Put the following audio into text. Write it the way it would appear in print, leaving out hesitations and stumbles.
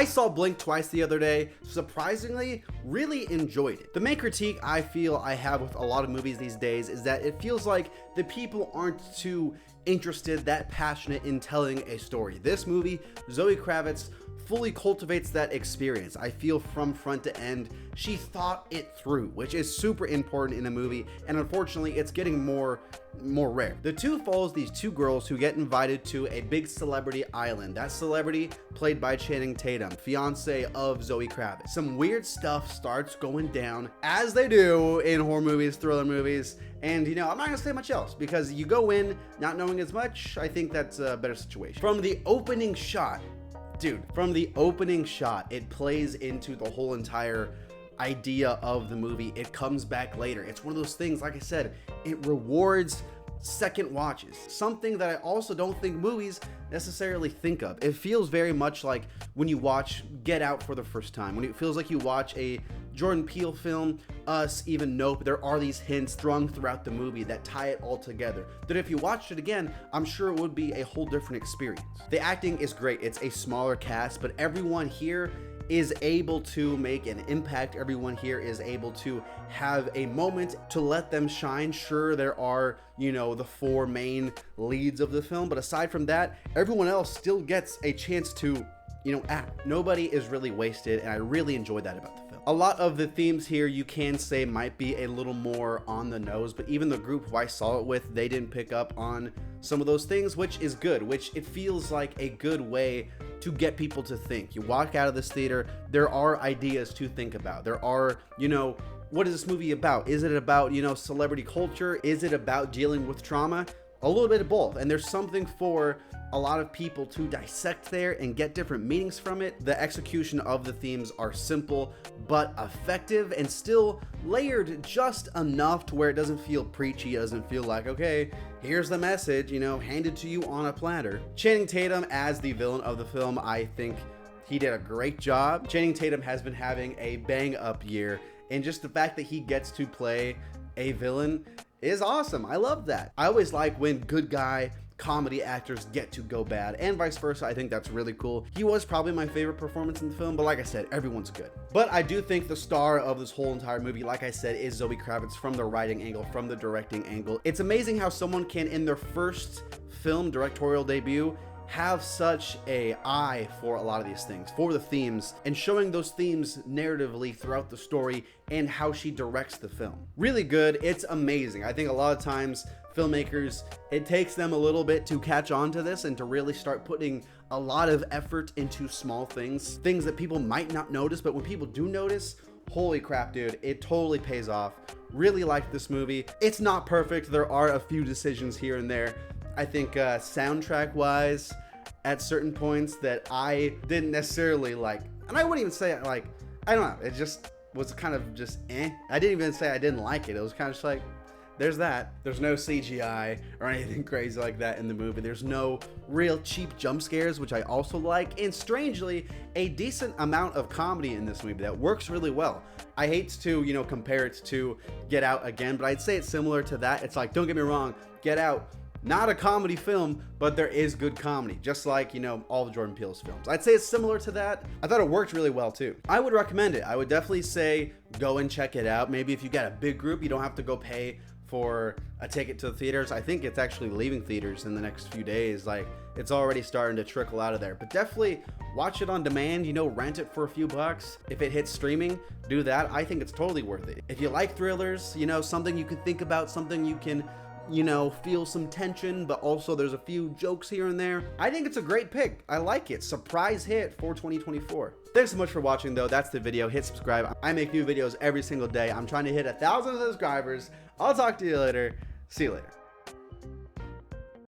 I saw Blink twice the other day, surprisingly, really enjoyed it. The main critique I feel I have with a lot of movies these days is that it feels like the people aren't too interested, that passionate in telling a story. This movie, Zoe Kravitz fully cultivates that experience. I feel from front to end, she thought it through, which is super important in a movie, and unfortunately, it's getting more rare. The two follows these two girls who get invited to a big celebrity island. That celebrity played by Channing Tatum, fiance of Zoe Kravitz. Some weird stuff starts going down, as they do in horror movies, thriller movies, and I'm not gonna say much else because you go in not knowing as much. I think that's a better situation. From the opening shot, dude, it plays into the whole entire idea of the movie. It comes back later. It's one of those things, like I said, it rewards second watches, something that I also don't think movies necessarily think of. It feels very much like when you watch Get Out for the first time, when it feels like you watch a Jordan Peele film, Us, even Nope. There are these hints thrown throughout the movie that tie it all together, that if you watched it again, I'm sure it would be a whole different experience. The acting is great. It's a smaller cast, but everyone here is able to make an impact. Everyone here is able to have a moment to let them shine. Sure, there are, the four main leads of the film, but aside from that, everyone else still gets a chance to, act. Nobody is really wasted, and I really enjoyed that about the film. A lot of the themes here you can say might be a little more on the nose, but even the group who I saw it with, they didn't pick up on some of those things, which is good, which it feels like a good way to get people to think. You walk out of this theater, there are ideas to think about. There are, what is this movie about? Is it about, celebrity culture? Is it about dealing with trauma? A little bit of both. And there's something for a lot of people to dissect there and get different meanings from it. The execution of the themes are simple but effective and still layered just enough to where it doesn't feel preachy. It doesn't feel like, okay, here's the message, handed to you on a platter. Channing Tatum as the villain of the film, I think he did a great job. Channing Tatum has been having a bang up year, and just the fact that he gets to play a villain is awesome. I love that. I always like when good guy comedy actors get to go bad, and vice versa. I think that's really cool. He was probably my favorite performance in the film, but like I said, everyone's good. But I do think the star of this whole entire movie, like I said, is Zoe Kravitz from the writing angle, from the directing angle. It's amazing how someone can, in their first film directorial debut, have such a eye for a lot of these things, for the themes, and showing those themes narratively throughout the story and how she directs the film. Really good. It's amazing. I think a lot of times filmmakers, it takes them a little bit to catch on to this and to really start putting a lot of effort into small things that people might not notice, but when people do notice, holy crap, dude, it totally pays off. Really liked this movie. It's not perfect. There are a few decisions here and there. I think soundtrack wise, at certain points that I didn't necessarily like, and I wouldn't even say I don't know, it just was kind of just I didn't even say I didn't like it. It was kind of just like, there's that. There's no CGI or anything crazy like that in the movie. There's no real cheap jump scares, which I also like, and strangely, a decent amount of comedy in this movie that works really well. I hate to, compare it to Get Out again, but I'd say it's similar to that. It's like, don't get me wrong, Get Out, not a comedy film, but there is good comedy, just like, all the Jordan Peele's films. I'd say it's similar to that. I thought it worked really well too. I would recommend it. I would definitely say go and check it out. Maybe if you got a big group, you don't have to go pay for a ticket to the theaters. I think it's actually leaving theaters in the next few days. Like, it's already starting to trickle out of there. But definitely watch it on demand, rent it for a few bucks. If it hits streaming, do that. I think it's totally worth it. If you like thrillers, something you can think about, something you can feel some tension, but also there's a few jokes here and there, I think it's a great pick. I like it. Surprise hit for 2024. Thanks so much for watching though. That's the video. Hit subscribe. I make new videos every single day. I'm trying to hit 1,000 subscribers. I'll talk to you later. See you later.